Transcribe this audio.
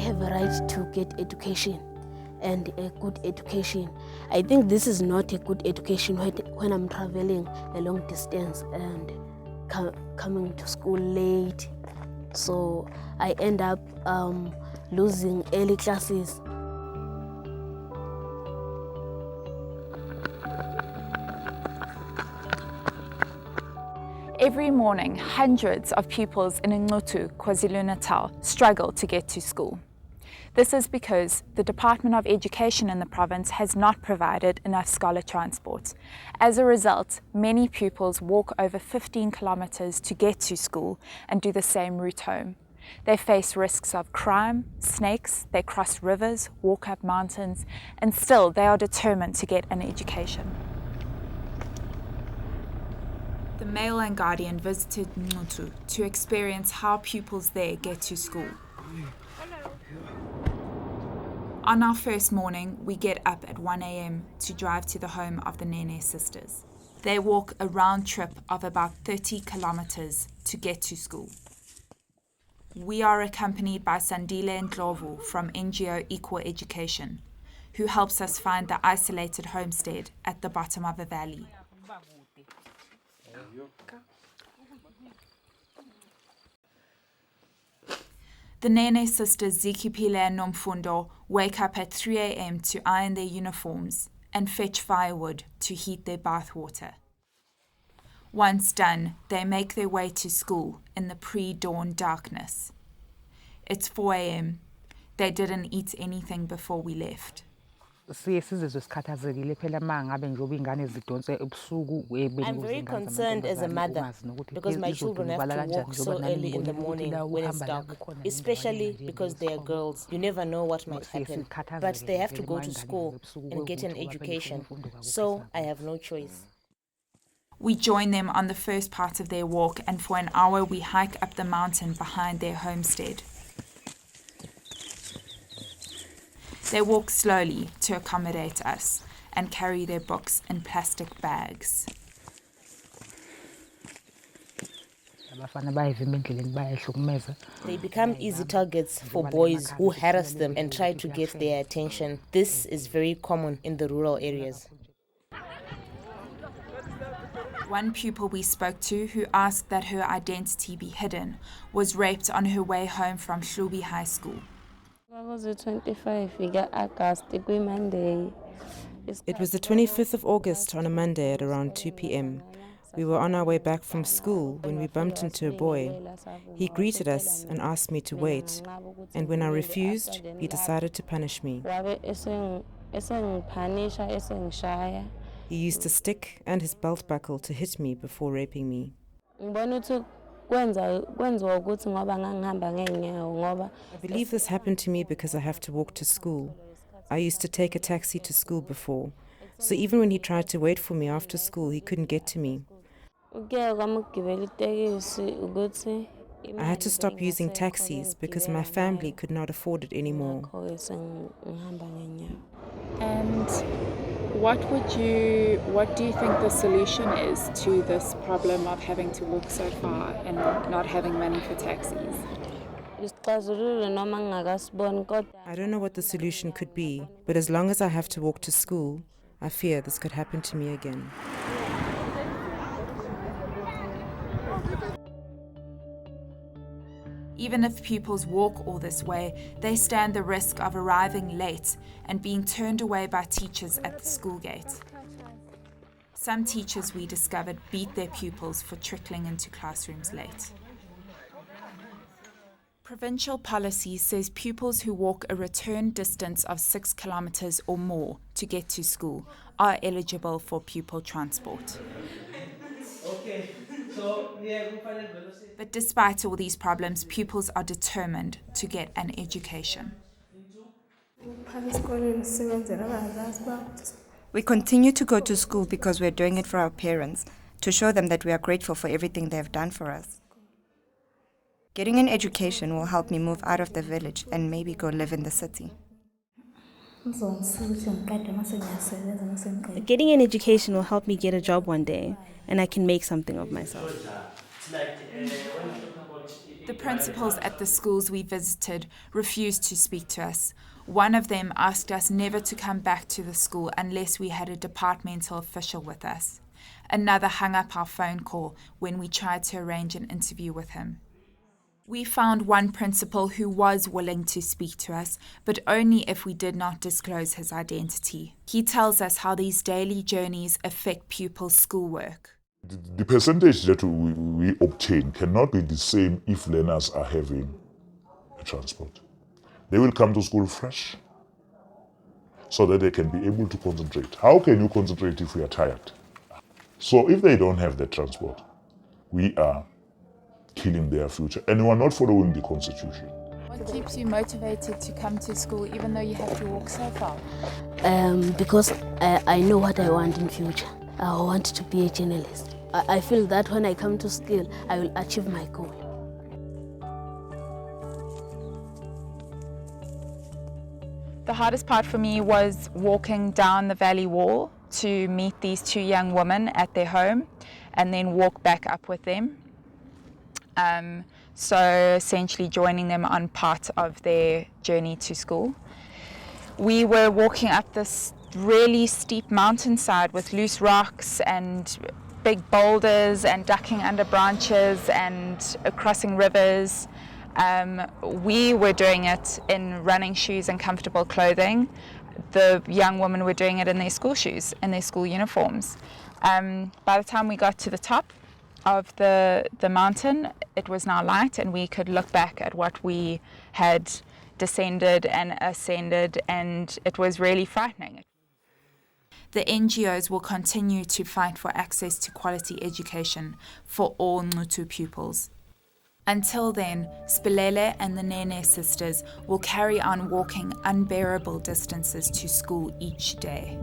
have a right to get education and a good education. I think this is not a good education when I'm traveling a long distance and coming to school late. So I end up losing early classes. Every morning, hundreds of pupils in Nquthu, Kwa-Zulu Natal, struggle to get to school. This is because the Department of Education in the province has not provided enough scholar transport. As a result, many pupils walk over 15 kilometers to get to school and do the same route home. They face risks of crime, snakes, they cross rivers, walk up mountains, and still they are determined to get an education. The Mail and Guardian visited Nquthu to experience how pupils there get to school. On our first morning, we get up at 1 a.m. to drive to the home of the Nene sisters. They walk a round trip of about 30 kilometers to get to school. We are accompanied by Sphilele and Nquthu from NGO Equal Education, who helps us find the isolated homestead at the bottom of a valley. The Nene sisters Zikhiphile and Nomfundo wake up at 3 a.m. to iron their uniforms and fetch firewood to heat their bathwater. Once done, they make their way to school in the pre-dawn darkness. It's 4 a.m. They didn't eat anything before we left. I'm very concerned as a mother because my children have to walk so early in the morning when it's dark, especially because they are girls. You never know what might happen, but they have to go to school and get an education, so I have no choice. We join them on the first part of their walk, and for an hour we hike up the mountain behind their homestead. They walk slowly to accommodate us and carry their books in plastic bags. They become easy targets for boys who harass them and try to get their attention. This is very common in the rural areas. One pupil we spoke to, who asked that her identity be hidden, was raped on her way home from Hlubi High School. It was the 25th of August on a Monday at around 2 p.m. We were on our way back from school when we bumped into a boy. He greeted us and asked me to wait, and when I refused, he decided to punish me. He used a stick and his belt buckle to hit me before raping me. I believe this happened to me because I have to walk to school. I used to take a taxi to school before, so even when he tried to wait for me after school, he couldn't get to me. I had to stop using taxis because my family could not afford it anymore. And what do you think the solution is to this problem of having to walk so far and not having money for taxis? I don't know what the solution could be, but as long as I have to walk to school, I fear this could happen to me again. Even if pupils walk all this way, they stand the risk of arriving late and being turned away by teachers at the school gate. Some teachers, we discovered, beat their pupils for trickling into classrooms late. Provincial policy says pupils who walk a return distance of 6 kilometers or more to get to school are eligible for pupil transport. But despite all these problems, pupils are determined to get an education. We continue to go to school because we're doing it for our parents, to show them that we are grateful for everything they've done for us. Getting an education will help me move out of the village and maybe go live in the city. Getting an education will help me get a job one day, and I can make something of myself. The principals at the schools we visited refused to speak to us. One of them asked us never to come back to the school unless we had a departmental official with us. Another hung up our phone call when we tried to arrange an interview with him. We found one principal who was willing to speak to us, but only if we did not disclose his identity. He tells us how these daily journeys affect pupils' schoolwork. The percentage that we obtain cannot be the same if learners are having a transport. They will come to school fresh so that they can be able to concentrate. How can you concentrate if we are tired? So if they don't have the transport, we are killing their future, and we are not following the constitution. What keeps you motivated to come to school even though you have to walk so far? Because I know what I want in future. I want to be a journalist. I feel that when I come to school, I will achieve my goal. The hardest part for me was walking down the valley wall to meet these two young women at their home and then walk back up with them. So essentially joining them on part of their journey to school. We were walking up this really steep mountainside with loose rocks and big boulders and ducking under branches and crossing rivers. We were doing it in running shoes and comfortable clothing. The young women were doing it in their school shoes and their school uniforms. By the time we got to the top of the mountain, it was now light and we could look back at what we had descended and ascended, and it was really frightening. The NGOs will continue to fight for access to quality education for all Nquthu pupils. Until then, Sphilele and the Nene sisters will carry on walking unbearable distances to school each day.